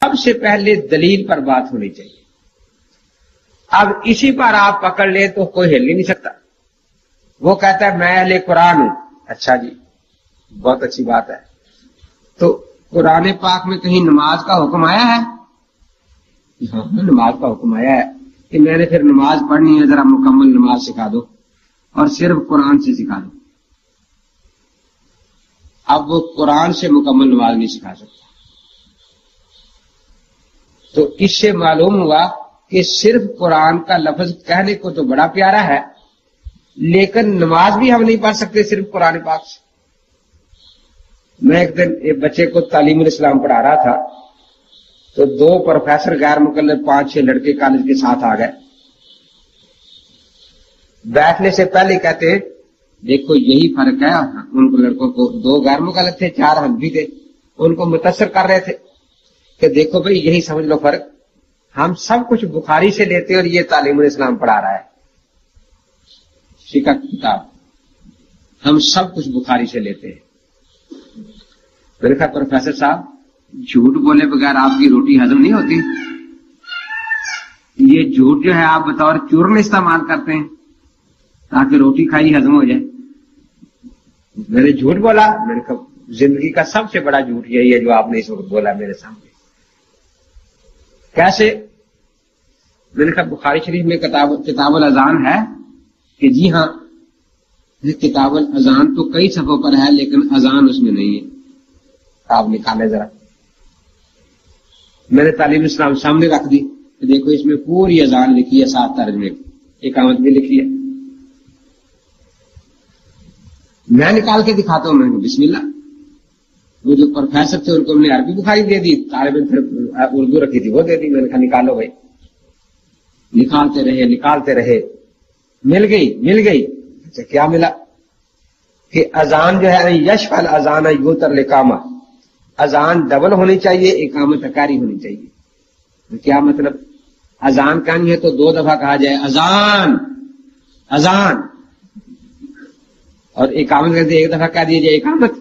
سب سے پہلے دلیل پر بات ہونی چاہیے. اب اسی پر آپ پکڑ لیں تو کوئی ہل ہی نہیں سکتا. وہ کہتا ہے میں اہل قرآن ہوں. اچھا جی بہت اچھی بات ہے. تو قرآن پاک میں کہیں نماز کا حکم آیا ہے؟ ہاں نماز کا حکم آیا ہے کہ میں نے پھر نماز پڑھنی ہے ذرا مکمل نماز سکھا دو اور صرف قرآن سے سکھا دو. اب وہ قرآن سے مکمل نماز نہیں سکھا سکتا. تو اس سے معلوم ہوا کہ صرف قرآن کا لفظ کہنے کو تو بڑا پیارا ہے لیکن نماز بھی ہم نہیں پڑھ سکتے صرف قرآن پاک سے. میں ایک دن ایک بچے کو تعلیم الاسلام پڑھا رہا تھا تو 2 پروفیسر غیر مقلد 5-6 لڑکے کالج کے ساتھ آ گئے. بیٹھنے سے پہلے کہتے ہیں دیکھو یہی فرق ہے. ان کو لڑکوں کو 2 غیر مقلد تھے 4 حنفی تھے. ان کو متاثر کر رہے تھے کہ دیکھو بھئی یہی سمجھ لو فرق. ہم سب کچھ بخاری سے لیتے ہیں اور یہ تعلیم الاسلام پڑھا رہا ہے فقہ کی کتاب. ہم سب کچھ بخاری سے لیتے ہیں. میں نے کہا پروفیسر صاحب جھوٹ بولے بغیر آپ کی روٹی ہضم نہیں ہوتی. یہ جھوٹ جو ہے آپ بطور چورن استعمال کرتے ہیں تاکہ روٹی کھائی ہضم ہو جائے. میں نے جھوٹ بولا. میں نے کہا زندگی کا سب سے بڑا جھوٹ یہی ہے جو آپ نے اس وقت بولا میرے سامنے. کیسے؟ میں نے کہا بخاری شریف میں کتاب الاذان ہے کہ جی ہاں کتاب الاذان تو کئی صفحوں پر ہے لیکن اذان اس میں نہیں ہے. آپ نکالے ذرا. میں نے تعلیم اسلام سامنے رکھ دی کہ دیکھو اس میں پوری اذان لکھی ہے 7 ترجمے اقامت بھی لکھی ہے. میں نکال کے دکھاتا ہوں. میں نے بسم اللہ. وہ جو پروفیسر تھے ان کو ہم نے عربی بخاری دے دی. طالب علم پھر اردو رکھی تھی وہ دے دی. میں نے کہا نکالو بھائی. نکالتے رہے مل گئی. اچھا کیا ملا؟ کہ اذان جو ہے یشفع الاذان یوتر الاقامہ. اذان ڈبل ہونی چاہیے اقامت اکاری ہونی چاہیے. کیا مطلب؟ اذان کہانی ہے تو 2 دفعہ کہا جائے اذان اور اقامت کہتے 1 دفعہ کہہ دیا جائے اقامت.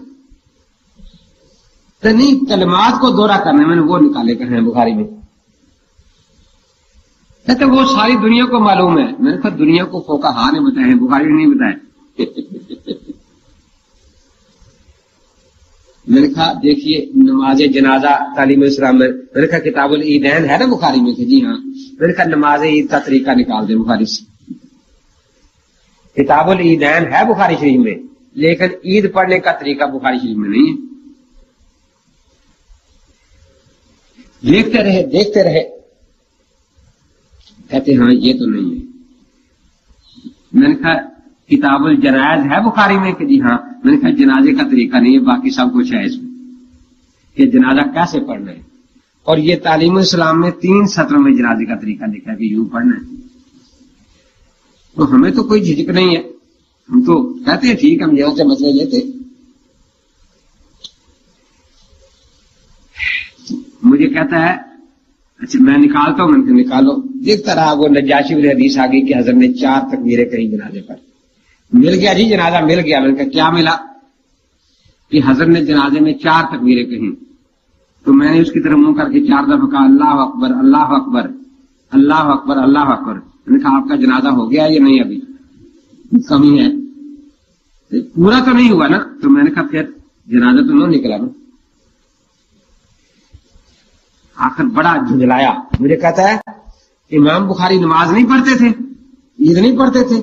تو نہیں کلمات کو دوہرا کرنے میں نے وہ نکالے کہے ہیں بخاری میں. کہتے وہ ساری دنیا کو معلوم ہے. میں نے کہا دنیا کو فقہا نے بتائے ہیں بخاری نے نہیں بتائے. میں نے کہا دیکھیے نماز جنازہ تعلیم اسلام میں نے کہا کتاب العیدین ہے نا بخاری میں کہ جی ہاں. میں نے کہا نماز عید کا طریقہ نکال دیں بخاری سے. کتاب العیدین ہے بخاری شریف میں لیکن عید پڑھنے کا طریقہ بخاری شریف میں نہیں ہے. دیکھتے رہے کہتے ہاں یہ تو نہیں ہے. میں نے کہا کتاب الجنائز ہے بخاری میں کہ جی ہاں. میں نے کہا جنازے کا طریقہ نہیں ہے باقی سب کچھ ہے اس میں کہ جنازہ کیسے پڑھنا ہے. اور یہ تعلیم اسلام میں 3 سطروں میں جنازے کا طریقہ لکھا ہے کہ یوں پڑھنا ہے. تو ہمیں تو کوئی جھجک نہیں ہے. ہم تو کہتے ہیں ٹھیک ہم یہاں سے مسئلے لیتے. مجھے کہتا ہے اچھا میں نکالتا ہوں. میں نے نکالو. دیکھتا رہا وہ نجاشی والی حدیث آ گئی کہ حضرت نے 4 تکبیریں کہیں جنازے پر. مل گیا جی جنازہ مل گیا. میں نے کہا کیا ملا؟ کہ حضرت نے جنازے میں 4 تکبیریں کہیں. تو میں نے اس کی طرف منہ کر کے 4 دفعہ کہا اللہ اکبر اللہ اکبر اللہ اکبر اللہ اکبر. میں نے کہا آپ کا جنازہ ہو گیا یا نہیں؟ ابھی کمی ہے پورا تو نہیں ہوا نا. تو میں نے کہا پھر جنازہ تو نہ نکلا نا. آخر بڑا جھنجلایا. مجھے کہتا ہے امام بخاری نماز نہیں پڑھتے تھے عید نہیں پڑھتے تھے.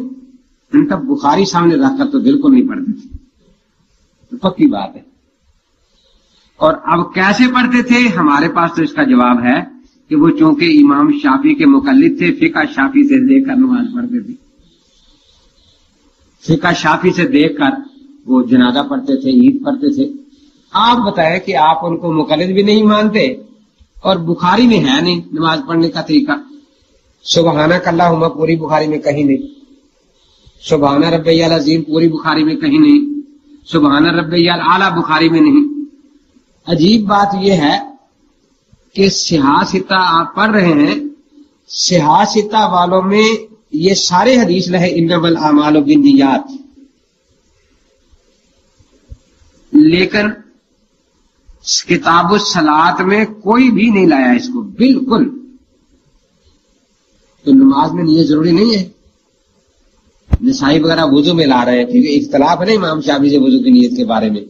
ان کا بخاری سامنے رکھ کر تو بالکل نہیں پڑھتے تھے. پکی بات ہے. اور اب کیسے پڑھتے تھے؟ ہمارے پاس تو اس کا جواب ہے کہ وہ چونکہ امام شافعی کے مقلد تھے فقہ شافعی سے دیکھ کر نماز پڑھتے تھے. فقہ شافعی سے دیکھ کر وہ جنازہ پڑھتے تھے عید پڑھتے تھے. آپ بتائیں کہ آپ ان کو مقلد بھی نہیں مانتے اور بخاری میں ہے نہیں نماز پڑھنے کا طریقہ. سبحانک اللہم پوری بخاری میں کہیں نہیں. سبحان ربی العظیم پوری بخاری میں کہیں نہیں. سبحان ربی الاعلی بخاری میں نہیں. عجیب بات یہ ہے کہ سیاستہ آپ پڑھ رہے ہیں. سیاستہ والوں میں یہ سارے حدیث رہے انما الاعمال بالنیات. لیکن کتاب الصلاۃ میں کوئی بھی نہیں لایا اس کو بالکل. تو نماز میں نیت ضروری نہیں ہے. نسائی وغیرہ وضو میں لا رہے ہیں کیونکہ اختلاف ہے نا امام شافعی سے وضو کی نیت کے بارے میں.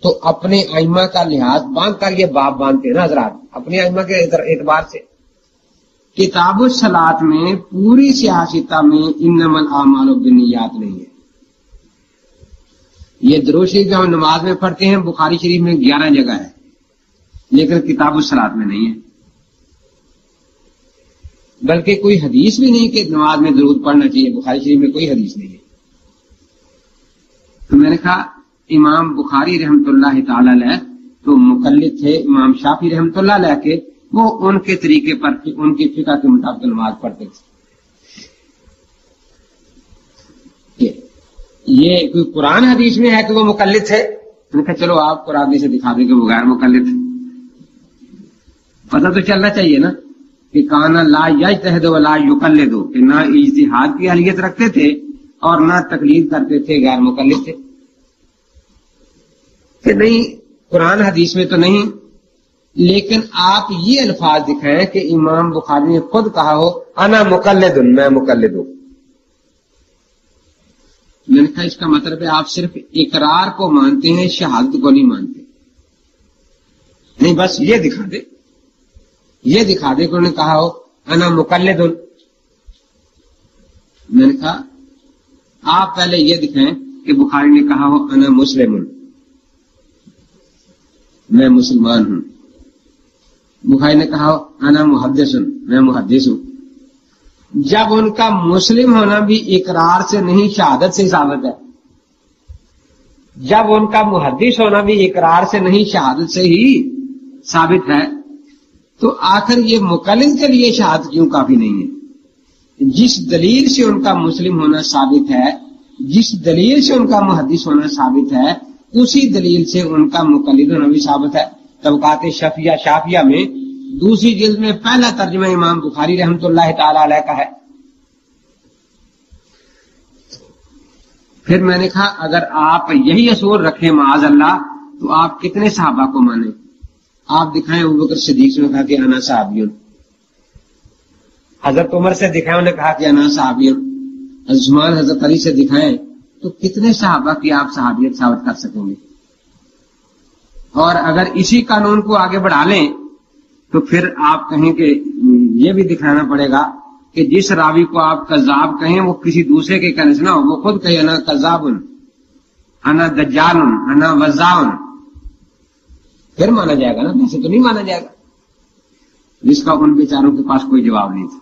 تو اپنے ائمہ کا لحاظ باندھ کر یہ باب باندھتے ہیں نا حضرات اپنے ائمہ کے اعتبار سے. کتاب الصلاۃ میں پوری سیاستہ میں انما الاعمال بالنیات نہیں ہے. یہ درود شریف جو ہم نماز میں پڑھتے ہیں بخاری شریف میں 11 جگہ ہے لیکن کتاب الصلاۃ میں نہیں ہے. بلکہ کوئی حدیث بھی نہیں کہ نماز میں درود پڑھنا چاہیے. بخاری شریف میں کوئی حدیث نہیں ہے. تو میں نے کہا امام بخاری رحمۃ اللہ تعالی علیہ تو مقلد تھے امام شافعی رحمۃ اللہ علیہ کے. وہ ان کے طریقے پر ان کی فقہ کے مطابق نماز پڑھتے تھے. یہ کوئی قرآن حدیث میں ہے کہ وہ مقلد تھے. میں نے کہا چلو آپ قرآن حدیث سے دکھا دیں کہ وہ غیر مقلد تھے. پتہ تو چلنا چاہیے نا کہ کانا لا یجتہد ولا یقلد کہ نہ اجتہاد کی اہلیت رکھتے تھے اور نہ تقلید کرتے تھے غیر مقلد تھے. کہ نہیں قرآن حدیث میں تو نہیں لیکن آپ یہ الفاظ دکھائیں کہ امام بخاری نے خود کہا ہو انا مقلد میں مقلد ہوں. میں نے کہا اس کا مطلب ہے آپ صرف اقرار کو مانتے ہیں شہادت کو نہیں مانتے. نہیں بس یہ دکھا دے کہ انہوں نے کہا ہو انا مقلد. میں نے کہا آپ پہلے یہ دکھائیں کہ بخاری نے کہا ہو انا مسلم میں مسلمان ہوں. بخاری نے کہا ہو انا محدث میں محدث ہوں. جب ان کا مسلم ہونا بھی اقرار سے نہیں شہادت سے ثابت ہے. جب ان کا محدث ہونا بھی اقرار سے نہیں شہادت سے ہی ثابت ہے تو آخر یہ مقلد کے لیے شہادت کیوں کافی نہیں ہے؟ جس دلیل سے ان کا مسلم ہونا ثابت ہے جس دلیل سے ان کا محدث ہونا ثابت ہے اسی دلیل سے ان کا مقلد ہونا بھی ثابت ہے. طبقات شافعیہ میں دوسری جلد میں پہلا ترجمہ امام بخاری رحمۃ اللہ تعالی علیہ کا ہے. پھر میں نے کہا اگر آپ یہی اصول رکھیں معاذ اللہ تو آپ کتنے صحابہ کو مانیں؟ آپ دکھائیں ابوبکر صدیق نے کہا کہ انا صحابیون. حضرت عمر سے دکھائیں انہوں نے کہا کہ انا صحابیون. عثمان حضرت علی سے دکھائیں تو کتنے صحابہ کی آپ صحابیت ثابت کر سکیں گے؟ اور اگر اسی قانون کو آگے بڑھا لیں تو پھر آپ کہیں کہ یہ بھی دکھانا پڑے گا کہ جس راوی کو آپ کذاب کہیں وہ کسی دوسرے کے کہنے سے نہ ہو. وہ خود کہے انا کذاب انا دجال انا وزاع پھر مانا جائے گا نا. ویسے تو نہیں مانا جائے گا. جس کا ان بیچاروں کے پاس کوئی جواب نہیں تھا.